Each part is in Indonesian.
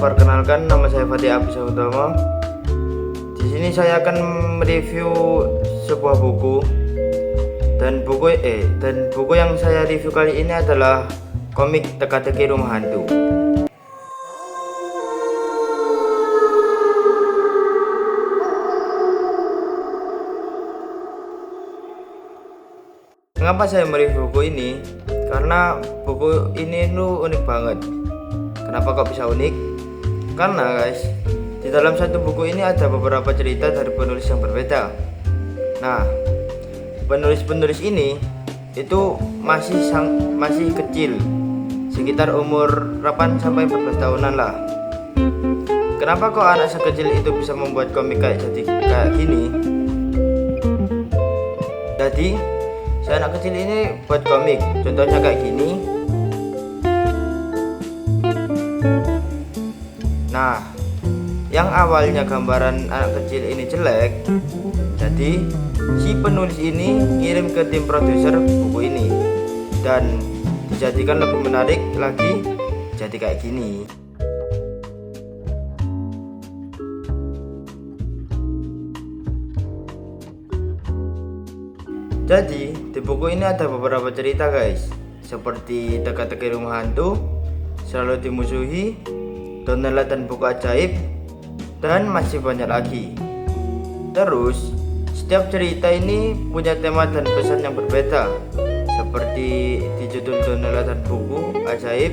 perkenalkan, nama saya Fatih Abisa Utama. Di sini saya akan mereview sebuah buku dan buku yang saya review kali ini adalah komik Teka-teki Rumah Hantu. Kenapa saya mereview buku ini? Karena buku ini tuh unik banget. Kenapa kok bisa unik? Karena guys, di dalam satu buku ini ada beberapa cerita dari penulis yang berbeda. Nah, penulis ini itu masih kecil, sekitar umur 8 sampai 14 tahunan lah. Kenapa kok anak sekecil itu bisa membuat komik kayak gini? Jadi anak kecil ini buat komik, contohnya kayak gini. Nah, yang awalnya gambaran anak kecil ini jelek, jadi si penulis ini ngirim ke tim produser buku ini dan dijadikan lebih menarik lagi, jadi kayak gini. Jadi di buku ini ada beberapa cerita guys, seperti Teka-teki Rumah Hantu, Selalu Dimusuhi, Donella dan Buku Ajaib, dan masih banyak lagi. Terus setiap cerita ini punya tema dan pesan yang berbeda, seperti di judul Donella dan Buku Ajaib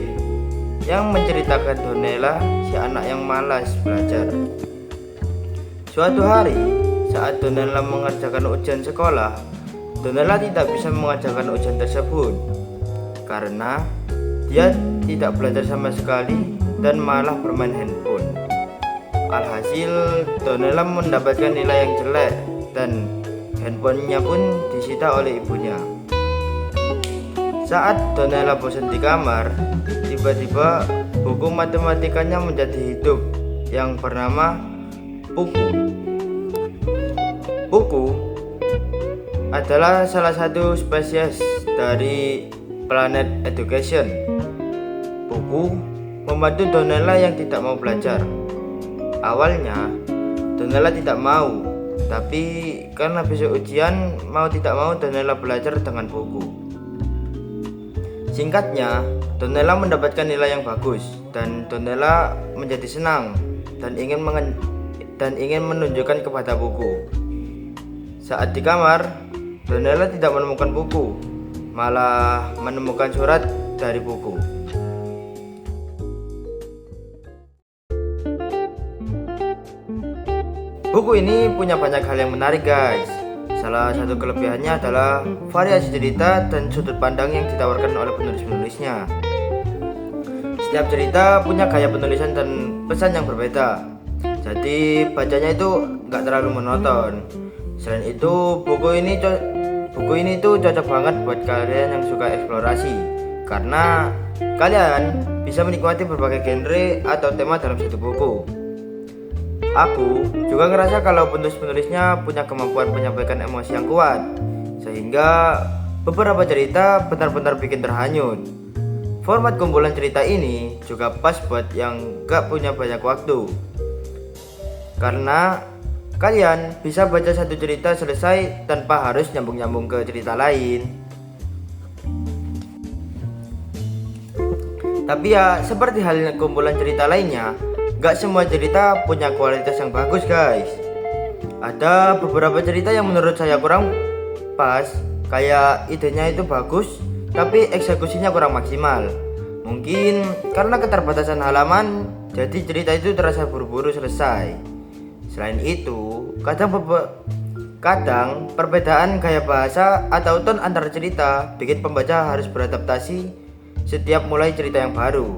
yang menceritakan Donella, si anak yang malas belajar. Suatu hari saat Donella mengerjakan ujian sekolah, Donella tidak bisa mengerjakan ujian tersebut karena dia tidak belajar sama sekali dan malah bermain handphone. Alhasil Donella mendapatkan nilai yang jelek dan handphonenya pun disita oleh ibunya. Saat Donella bosan di kamar, tiba-tiba buku matematikanya menjadi hidup yang bernama Buku. Buku adalah salah satu spesies dari Planet Education. Buku membantu Donella yang tidak mau belajar. Awalnya Donella tidak mau, tapi karena besok ujian, mau tidak mau Donella belajar dengan buku. Singkatnya, Donella mendapatkan nilai yang bagus dan Donella menjadi senang dan ingin menunjukkan kepada buku. Saat di kamar, Donella tidak menemukan buku, malah menemukan surat dari buku. Buku ini punya banyak hal yang menarik guys. Salah satu kelebihannya adalah variasi cerita dan sudut pandang yang ditawarkan oleh penulis-penulisnya. Setiap cerita punya gaya penulisan dan pesan yang berbeda, jadi bacanya itu nggak terlalu monoton. Selain itu, buku ini tuh cocok banget buat kalian yang suka eksplorasi, karena kalian bisa menikmati berbagai genre atau tema dalam satu buku. Aku juga ngerasa kalau penulis-penulisnya punya kemampuan menyampaikan emosi yang kuat, sehingga beberapa cerita benar-benar bikin terhanyut. Format kumpulan cerita ini juga pas buat yang gak punya banyak waktu, karena kalian bisa baca satu cerita selesai tanpa harus nyambung-nyambung ke cerita lain. Tapi ya, seperti halnya kumpulan cerita lainnya, gak semua cerita punya kualitas yang bagus guys. Ada beberapa cerita yang menurut saya kurang pas, kayak idenya itu bagus, tapi eksekusinya kurang maksimal. Mungkin karena keterbatasan halaman, jadi cerita itu terasa buru-buru selesai. Selain itu, kadang perbedaan gaya bahasa atau tone antar cerita bikin pembaca harus beradaptasi setiap mulai cerita yang baru,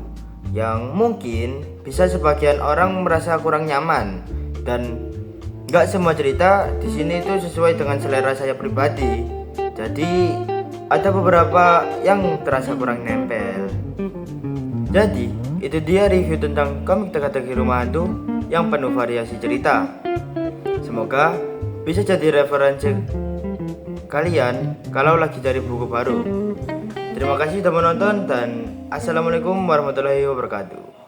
yang mungkin bisa sebagian orang merasa kurang nyaman. Dan gak semua cerita di sini itu sesuai dengan selera saya pribadi, jadi ada beberapa yang terasa kurang nempel. Jadi itu dia review tentang komik Teka-teki Rumah Hantu yang penuh variasi cerita. Semoga bisa jadi referensi kalian kalau lagi cari buku baru. Terima kasih sudah menonton dan assalamualaikum warahmatullahi wabarakatuh.